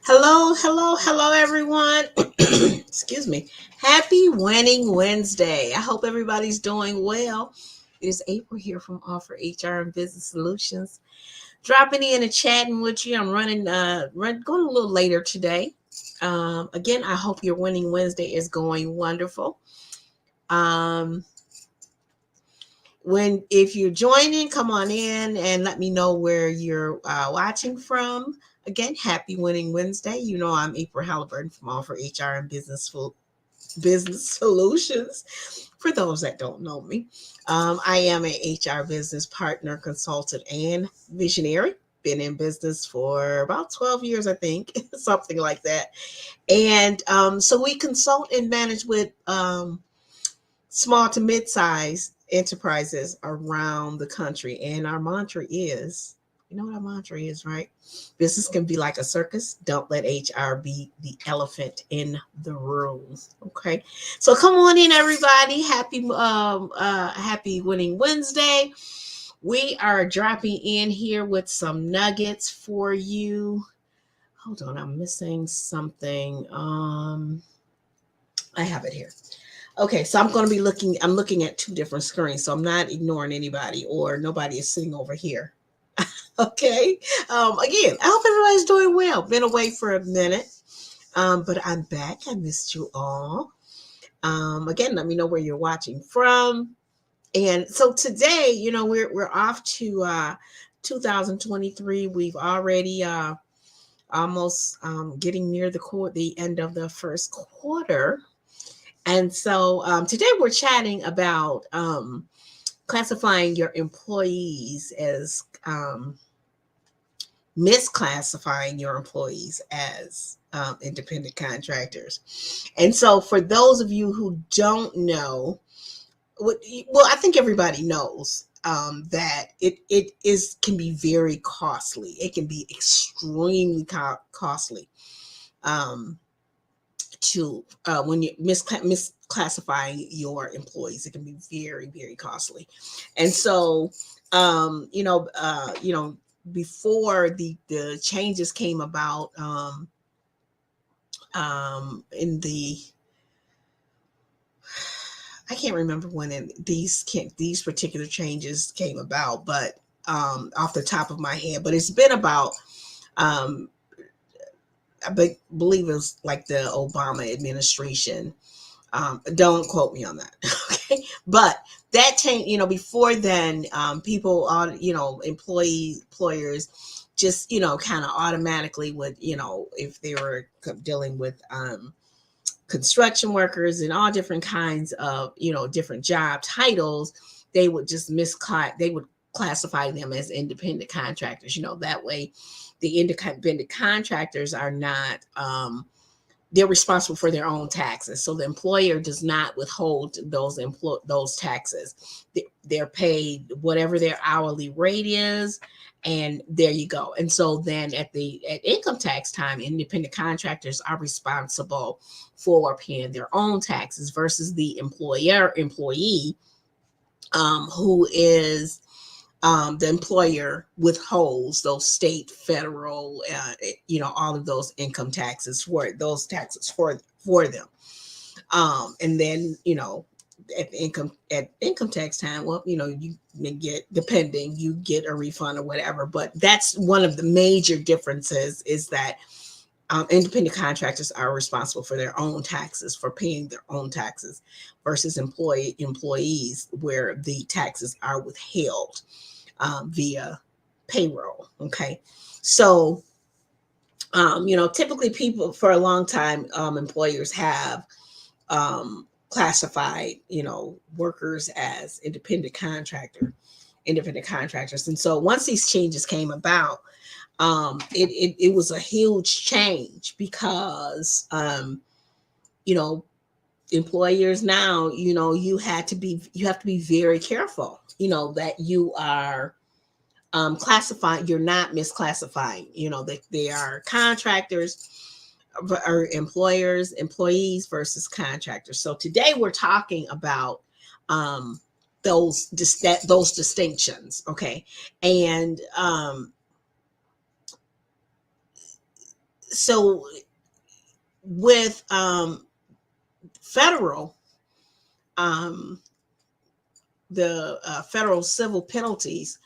Hello, everyone. Excuse me. Happy Winning Wednesday. I hope everybody's doing well. It is April here from Offer HR and Business Solutions. Dropping in and chatting with you. I'm going a little later today. Again, I hope your Winning Wednesday is going wonderful. Um, if you're joining, come on in and let me know where you're watching from. Again, happy Winning Wednesday. You know I'm April Halliburton from Offer HR and Business Solutions. For those that don't know me, I am a HR business partner, consultant, and visionary. Been in business for about 12 years, I think, something like that. And so we consult and manage with small to mid-sized enterprises around the country. And our mantra is, you know what our mantra is, right? Business can be like a circus. Don't let HR be the elephant in the room. Okay. So come on in, everybody. Happy Winning Wednesday. We are dropping in here with some nuggets for you. Hold on, I'm missing something. I have it here. Okay, so I'm looking at two different screens, so I'm not ignoring anybody or nobody is sitting over here. Okay. Again, I hope everybody's doing well. Been away for a minute. But I'm back. I missed you all. Again, let me know where you're watching from. And so today, we're off to 2023. We've already almost getting near the end of the first quarter. And so today we're chatting about classifying your employees as misclassifying your employees as independent contractors. And so for those of you who don't know, well, I think everybody knows that it can be very costly. It can be extremely costly. To when you're misclassifying your employees, it can be very, very costly. And so before the changes came about in the I can't remember when these particular changes came about, but off the top of my head, but it's been about I believe it was like the Obama administration. Don't quote me on that. Okay. But that change, before then, people are, employers just, kind of automatically would, if they were dealing with construction workers and all different kinds of, different job titles, they would just they would classify them as independent contractors. That way the independent contractors are not, they're responsible for their own taxes. So the employer does not withhold those taxes. They're paid whatever their hourly rate is, and there you go. And so then at income tax time, independent contractors are responsible for paying their own taxes versus the employee, who is the employer withholds those state, federal, all of those income taxes for them. And then, at income tax time, well, you get a refund or whatever. But that's one of the major differences is that independent contractors are responsible for their own taxes, for paying their own taxes, versus employees where the taxes are withheld via payroll. Okay. So, typically people for a long time, employers have classified, workers as independent contractors. And so once these changes came about, it was a huge change because, employers now, you have to be very careful, that you are classifying, you're not misclassifying, that they are contractors or employees versus contractors. So today we're talking about those distinctions. Okay. And So with federal, um, the federal civil penalties,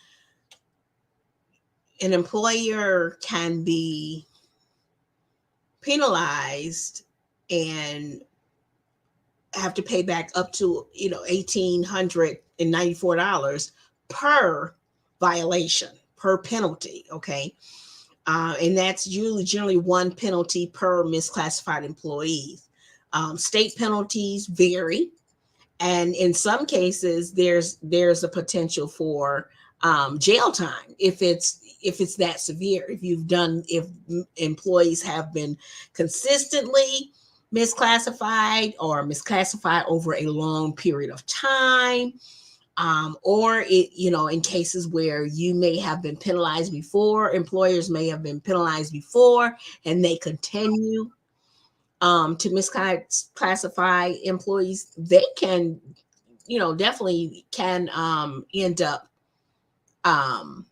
an employer can be penalized and have to pay back up to $1,894 per violation, per penalty. Okay. And that's usually generally one penalty per misclassified employee. State penalties vary, and in some cases there's a potential for jail time if it's that severe. If employees have been consistently misclassified or misclassified over a long period of time, or in cases where you may have been penalized before, employers may have been penalized before, and they continue to misclassify employees, they can, definitely can end up, um,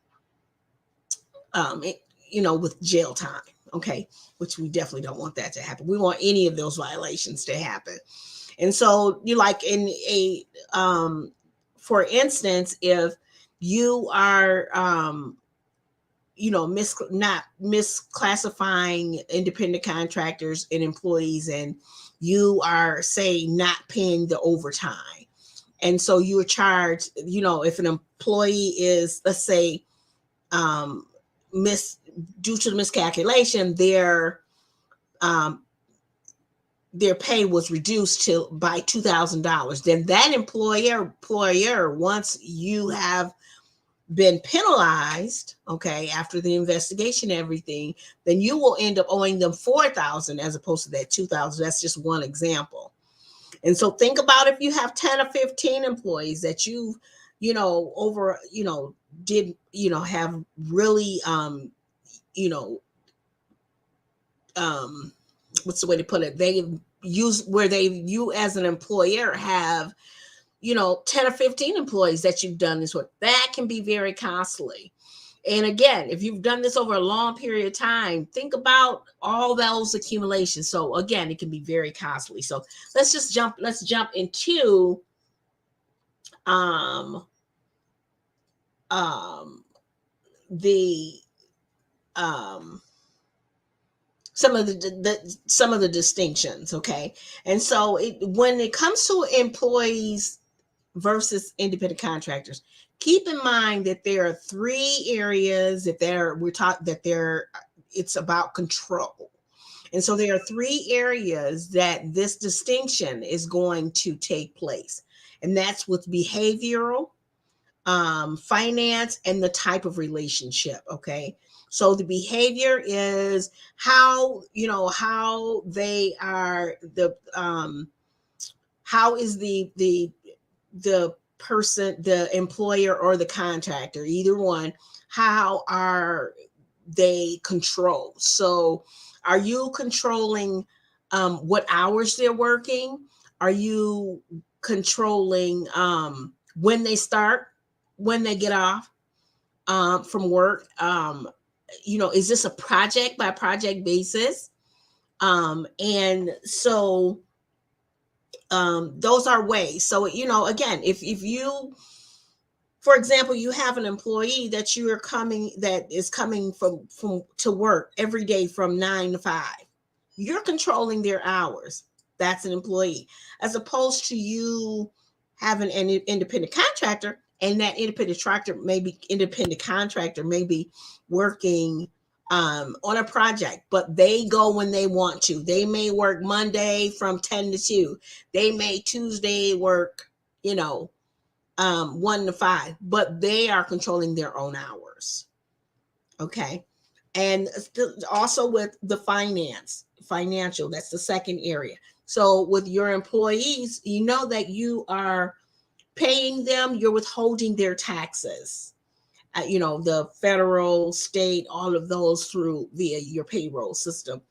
it, with jail time. Okay, which we definitely don't want that to happen. We want any of those violations to happen. And so, you like in a, for instance, if you are, not misclassifying independent contractors and employees, and you are, say, not paying the overtime, and so you are charged, if an employee is, let's say, um, miss due to the miscalculation, um, their pay was reduced to by $2,000, then that employer, once you have been penalized, okay, after the investigation and everything, then you will end up owing them 4,000 as opposed to that 2,000. That's just one example. And so think about if you have 10 or 15 employees that over, did, have really, you know, what's the way to put it? You as an employer have, 10 or 15 employees that you've done this with. That can be very costly. And again, if you've done this over a long period of time, think about all those accumulations. So again, it can be very costly. So let's jump into um um the um some of the distinctions, okay? And so when it comes to employees versus independent contractors, keep in mind that there are three areas it's about control. And so there are three areas that this distinction is going to take place. And that's with behavioral, finance, and the type of relationship. Okay. So the behavior is how they are how is the person, the employer or the contractor, either one, how are they control? So are you controlling what hours they're working? Are you controlling when they start, when they get off from work? Is this a project by project basis? And so those are ways. So, again, if you, for example, you have an employee that is coming from to work every day from 9 to 5, you're controlling their hours. That's an employee, as opposed to you having an independent contractor, and that independent contractor may be working on a project, but they go when they want to. They may work Monday from 10 to 2. They may Tuesday work, 1 to 5, but they are controlling their own hours. Okay. And also with the financial, that's the second area. So with your employees, you know that you are paying them, you're withholding their taxes. The federal, state, all of those through via your payroll system.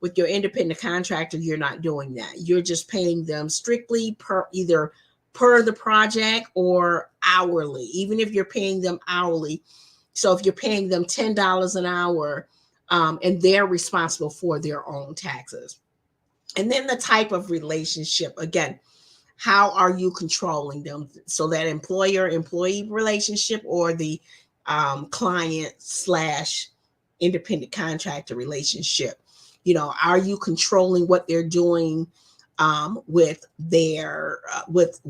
With your independent contractor, you're not doing that. You're just paying them strictly either per the project or hourly, even if you're paying them hourly. So if you're paying them $10 an hour, and they're responsible for their own taxes. And then the type of relationship, again, how are you controlling them? So that employer employee relationship, or the client slash independent contractor relationship. Are you controlling what they're doing with their with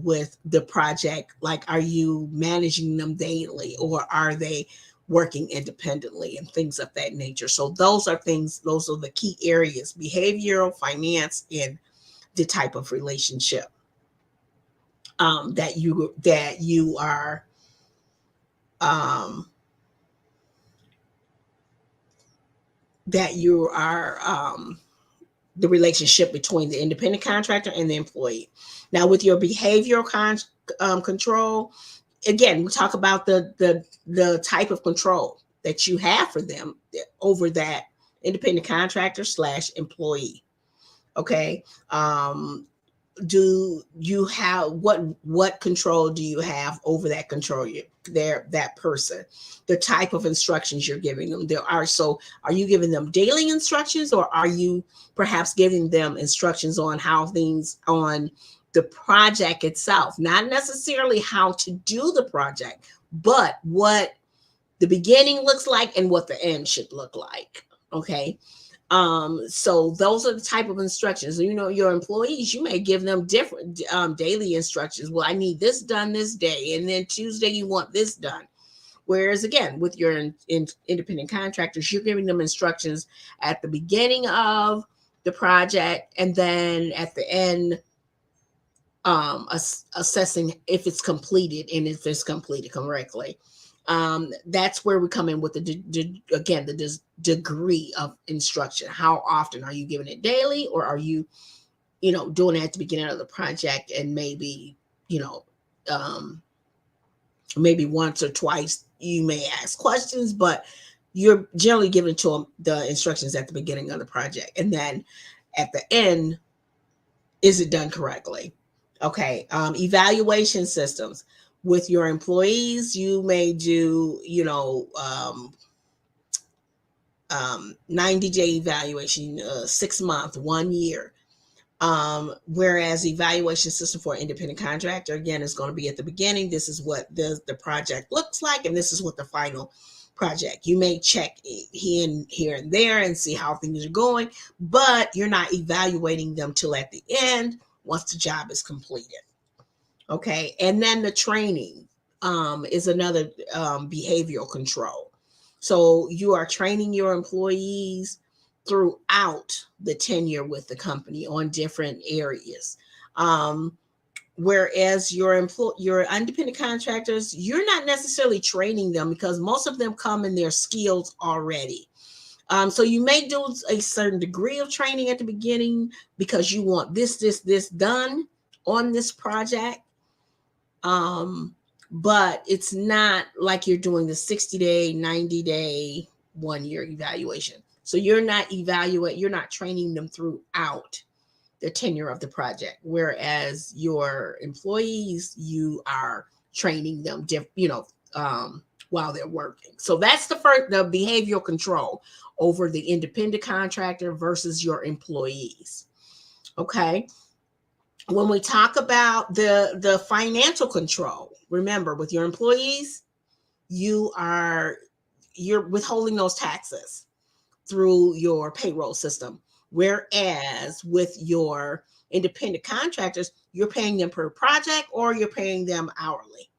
the project? Like, are you managing them daily, or are they working independently, and things of that nature? So those are the key areas: behavioral, finance, and the type of relationship that you are um, that you are the relationship between the independent contractor and the employee. Now, with your behavioral control, again, we talk about the type of control that you have for them over that independent contractor slash employee. Okay. Do you have what control do you have over that control that person, the type of instructions you're giving them? Are you giving them daily instructions, or are you perhaps giving them instructions on how things on the project itself, not necessarily how to do the project, but what the beginning looks like and what the end should look like? Okay. So those are the type of instructions. Your employees, you may give them different daily instructions. Well, I need this done this day, and then Tuesday you want this done. Whereas, again, with your independent contractors, you're giving them instructions at the beginning of the project, and then at the end, assessing if it's completed and if it's completed correctly. That's where we come in with again, the degree of instruction. How often are you giving it daily, or are you, doing it at the beginning of the project, and you know, um, maybe once or twice you may ask questions, but you're generally giving to them the instructions at the beginning of the project, and then at the end, is it done correctly? Okay. Evaluation systems with your employees, you may do 90-day evaluation, 6 month, 1 year. Whereas evaluation system for independent contractor, again, is going to be at the beginning. This is what the project looks like, and this is what the final project. You may check here and there and see how things are going, but you're not evaluating them till at the end, once the job is completed. Okay. And then the training is another behavioral control. So you are training your employees throughout the tenure with the company on different areas. Whereas your independent contractors, you're not necessarily training them, because most of them come in their skills already. So you may do a certain degree of training at the beginning, because you want this done on this project. But it's not like you're doing the 60-day, 90-day, 1 year evaluation. So you're not training them throughout the tenure of the project. Whereas your employees, you are training them, while they're working. So that's the behavioral control over the independent contractor versus your employees. Okay. When we talk about the financial control, remember, with your employees, you're withholding those taxes through your payroll system. Whereas with your independent contractors, you're paying them per project, or you're paying them hourly.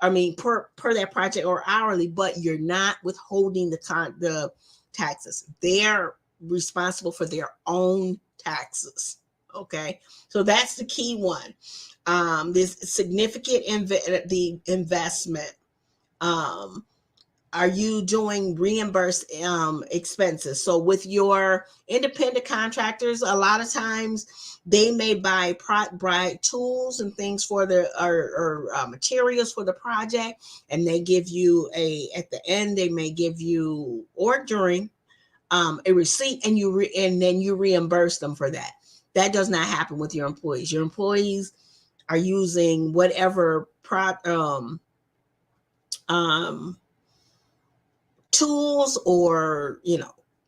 I mean, per that project or hourly, but you're not withholding the taxes. They're responsible for their own taxes. Okay, so that's the key one. This significant the investment. Um, are you doing reimbursed expenses? So with your independent contractors, a lot of times they may buy tools and things for or materials for the project, and they give you at the end, they may give you, or during, a receipt, and and then you reimburse them for that. That does not happen with your employees. Your employees are using whatever um, tools, or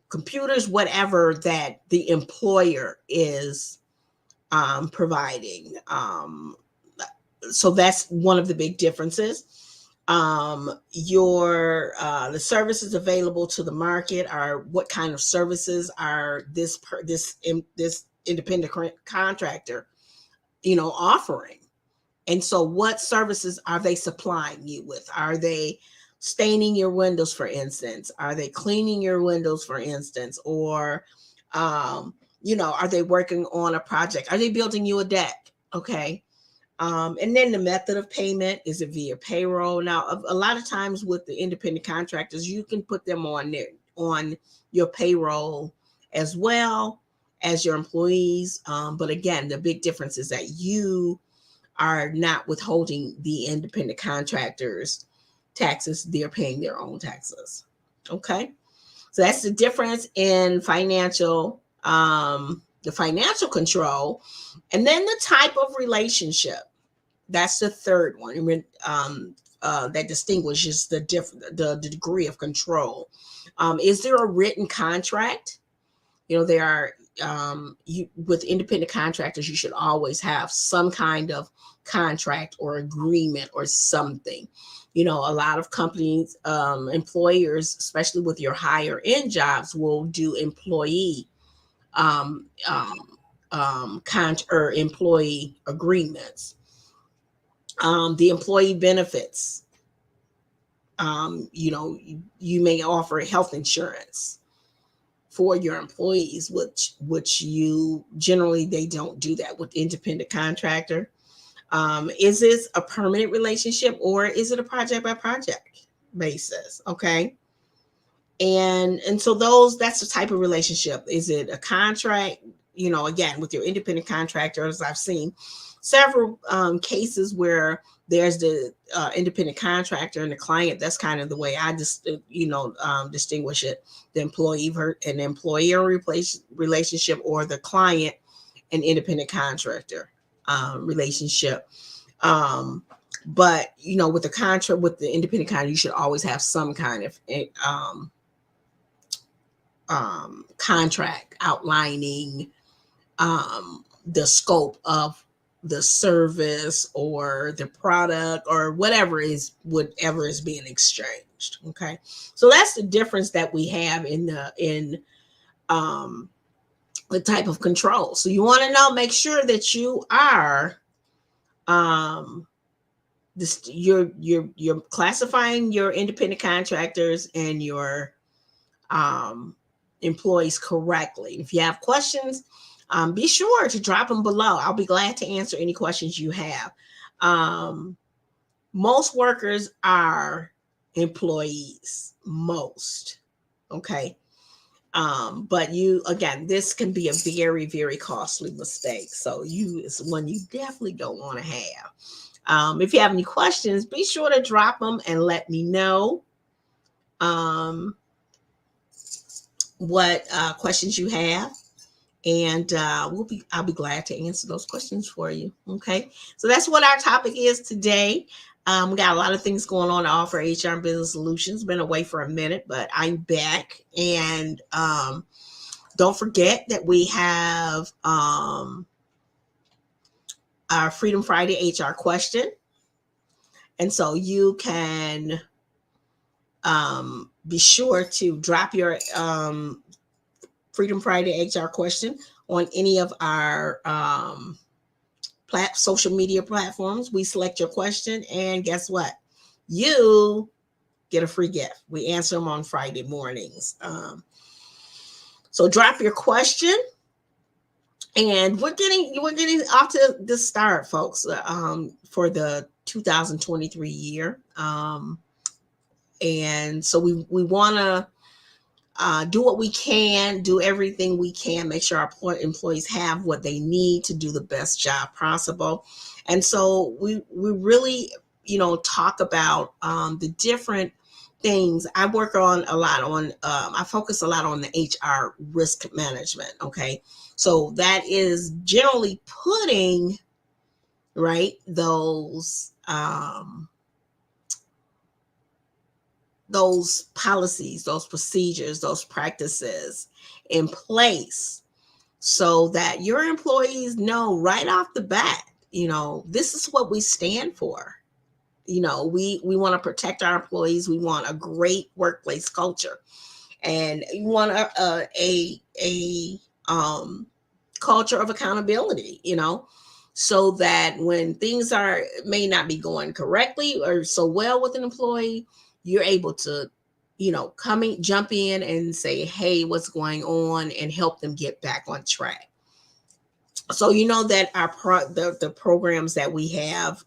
computers, whatever that the employer is providing. So that's one of the big differences. Your the services available to the market are what kind of services are this independent contractor, offering. And so what services are they supplying you with? Are they staining your windows, for instance? Are they cleaning your windows, for instance? Or are they working on a project? Are they building you a deck? Okay. And then the method of payment, is it via payroll? Now, a lot of times with the independent contractors, you can put them on your payroll as well as your employees. But again, the big difference is that you are not withholding the independent contractors' taxes; they're paying their own taxes. Okay, so that's the difference in the financial control, and then the type of relationship. That's the third one. That distinguishes the degree of control. Is there a written contract? There are with independent contractors, you should always have some kind of contract or agreement or something. A lot of companies, employers, especially with your higher end jobs, will do employee or employee agreements. The employee benefits, you may offer health insurance for your employees, which you generally, they don't do that with independent contractor. Is this a permanent relationship, or is it a project by project basis? Okay. And so that's the type of relationship. Is it a contract? Again, with your independent contractors, I've seen several cases where there's the independent contractor and the client. That's kind of the way I just distinguish it: the employee and employer relationship, or the client and independent contractor relationship. But with the contract, with the independent contractor, you should always have some kind of contract outlining the scope of the service or the product or whatever is being exchanged. Okay, so that's the difference that we have in the type of control. So you want to know, make sure that you are you're classifying your independent contractors and your employees correctly. If you have questions, be sure to drop them below. I'll be glad to answer any questions you have. Most workers are employees, most. Okay. But this can be a very, very costly mistake. So it's one you definitely don't want to have. If you have any questions, be sure to drop them and let me know what questions you have, and I'll be glad to answer those questions for you. Okay, so that's what our topic is today. We got a lot of things going on to offer HR and business solutions. Been away for a minute, but I'm back, and don't forget that we have our Freedom Friday HR question, and so you can be sure to drop your Freedom Friday HR question on any of our social media platforms. We select your question, and guess what? You get a free gift. We answer them on Friday mornings. So drop your question, and we're getting off to the start, folks, for the 2023 year. And so we want to do what we can, do everything we can, make sure our employees have what they need to do the best job possible. And so we really, talk about the different things. I work on a lot on, I focus a lot on the HR risk management. Okay. So that is generally putting, right, those, those policies, those procedures, those practices in place so that your employees know right off the bat, this is what we stand for. We want to protect our employees. We want a great workplace culture, and we want a culture of accountability. So that when things may not be going correctly or so well with an employee, you're able to jump in and say, hey, what's going on, and help them get back on track. So that the programs that we have,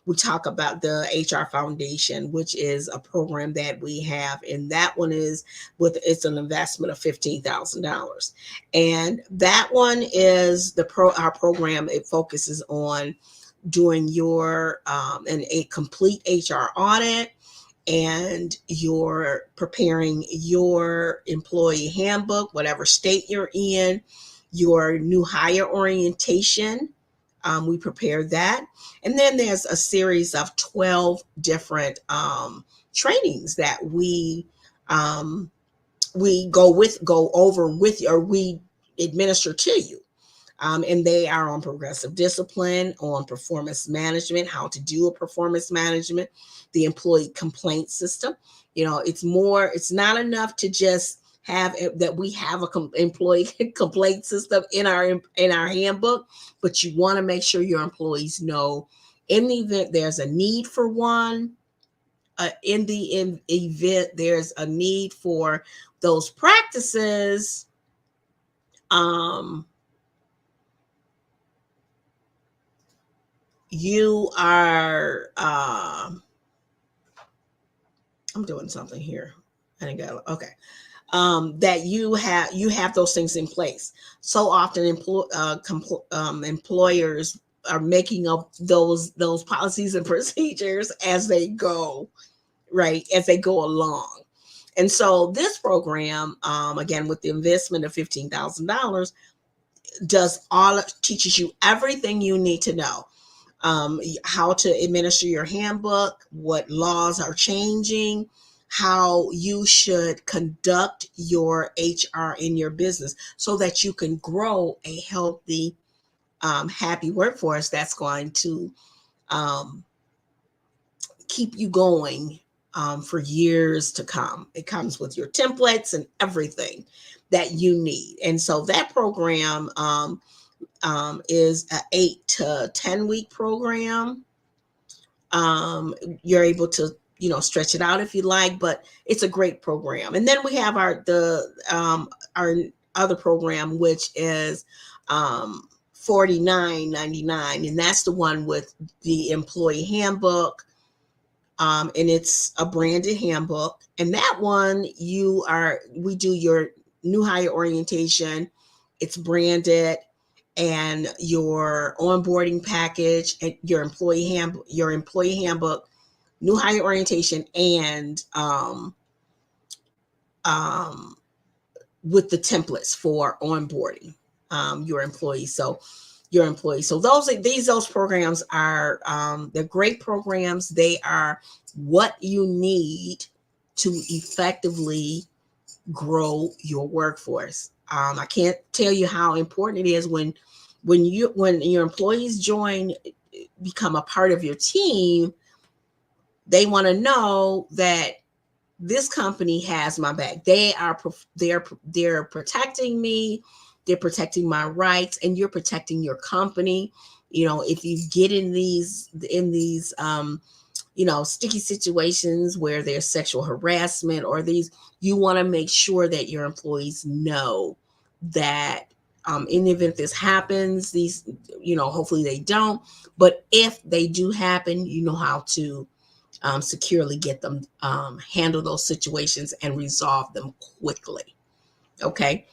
we talk about the HR Foundation, which is a program that we have, and that one is it's an investment of $15,000, and that one is our program. It focuses on doing your a complete HR audit, and you're preparing your employee handbook, whatever state you're in, your new hire orientation. We prepare that. And then there's a series of 12 different trainings that we go over with you, or we administer to you. And they are on progressive discipline, on performance management, how to do a performance management, the employee complaint system. It's not enough to just have that we have employee complaint system in our handbook, but you want to make sure your employees know, in the event there's a need for one, in the event there's a need for those practices, you are I'm doing something here. I didn't go. Okay. That you have those things in place. So often employers are making up those policies and procedures as they go, right, as they go along. And so this program, again, with the investment of $15,000, teaches you everything you need to know. How to administer your handbook, what laws are changing, how you should conduct your HR in your business so that you can grow a healthy, happy workforce that's going to um, keep you going for years to come. It comes with your templates and everything that you need. And so that program is an 8 to 10 week program. You're able to stretch it out if you like, but it's a great program. And then we have our other program, which is $49.99, and that's the one with the employee handbook. And it's a branded handbook, and that one we do your new hire orientation. It's branded, and your onboarding package, and your employee handbook, new hire orientation, and with the templates for onboarding your employees. So those programs are they're great programs. They are what you need to effectively grow your workforce. I can't tell you how important it is when your employees become a part of your team. They want to know that this company has my back. They're protecting me. They're protecting my rights, and you're protecting your company. If you get in these sticky situations where there's sexual harassment or you want to make sure that your employees know that in the event this happens, hopefully they don't, but if they do happen, you know how to securely get them, handle those situations and resolve them quickly. Okay.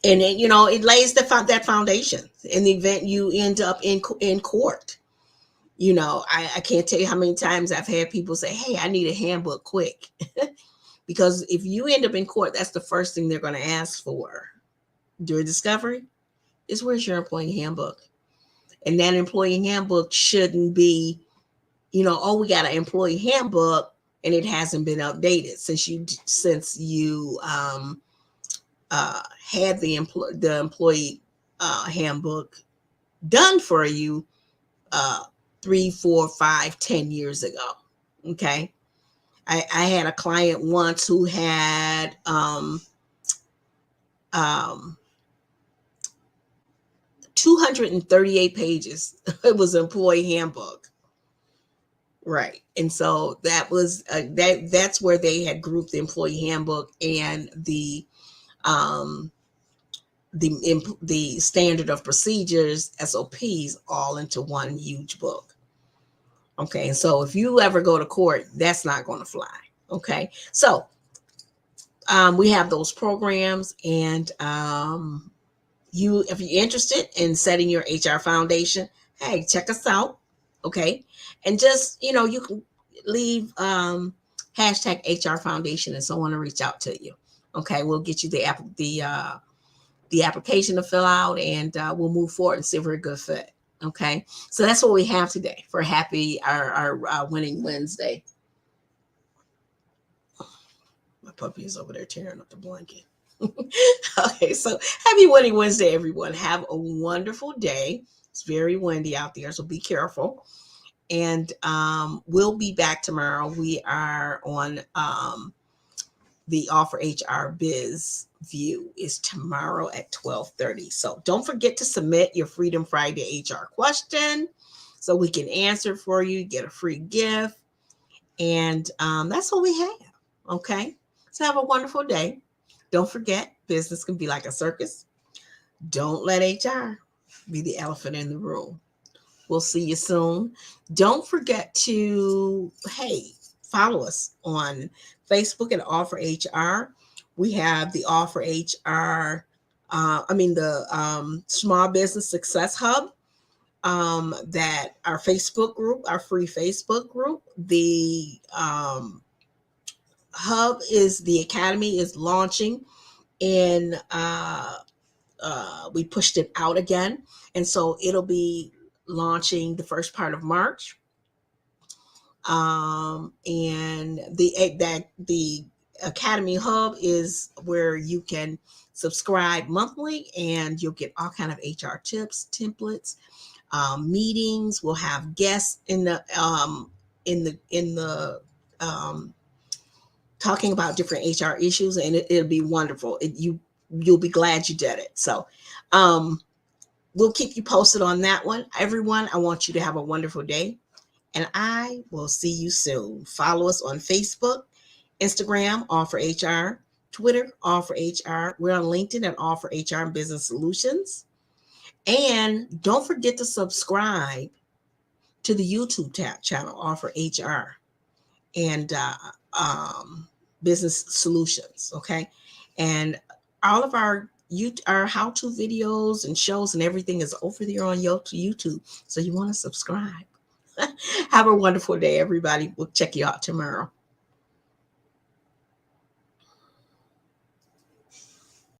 And it lays that foundation in the event you end up in court. I can't tell you how many times I've had people say, hey, I need a handbook quick. Because if you end up in court, that's the first thing they're going to ask for during discovery is, where's your employee handbook? And that employee handbook shouldn't be, oh, we got an employee handbook, and it hasn't been updated since you had the employee handbook done for you 3, 4, 5, 10 years ago. Okay. I had a client once who had um, 238 pages. It was an employee handbook. Right. And so that was that's where they had grouped the employee handbook and um, the standard of procedures, SOPs, all into one huge book. Okay. And so if you ever go to court, that's not going to fly. Okay. So we have those programs, and if you're interested in setting your HR foundation, hey, check us out. Okay. And just, you can leave hashtag HR foundation and someone will reach out to you. Okay. We'll get you the application to fill out, and we'll move forward and see if we're a good fit. Okay. So that's what we have today for our winning Wednesday. My puppy is over there tearing up the blanket. Okay, so happy Winning Wednesday, everyone. Have a wonderful day. It's very windy out there, so be careful. And we'll be back tomorrow. We are on the Offer HR Biz View is tomorrow at 12:30. So don't forget to submit your Freedom Friday HR question so we can answer for you, get a free gift. And that's what we have. Okay. So have a wonderful day. Don't forget, business can be like a circus. Don't let HR be the elephant in the room. We'll see you soon. Don't forget to, hey, follow us on Facebook at Offer HR. We have the Offer HR, the Small Business Success Hub. That our Facebook group, our free Facebook group, the hub the academy is launching, and we pushed it out again, and so it'll be launching the first part of March. And the Academy Hub is where you can subscribe monthly, and you'll get all kind of HR tips, templates, meetings. We'll have guests in the talking about different HR issues, and it'll be wonderful. You'll be glad you did it. So we'll keep you posted on that one. Everyone, I want you to have a wonderful day, and I will see you soon. Follow us on Facebook, Instagram, Offer HR, Twitter, Offer HR. We're on LinkedIn at Offer HR and Business Solutions. And don't forget to subscribe to the YouTube channel, Offer HR and Business Solutions. Okay. And all of our how-to videos and shows and everything is over there on YouTube. So you want to subscribe. Have a wonderful day, everybody. We'll check you out tomorrow.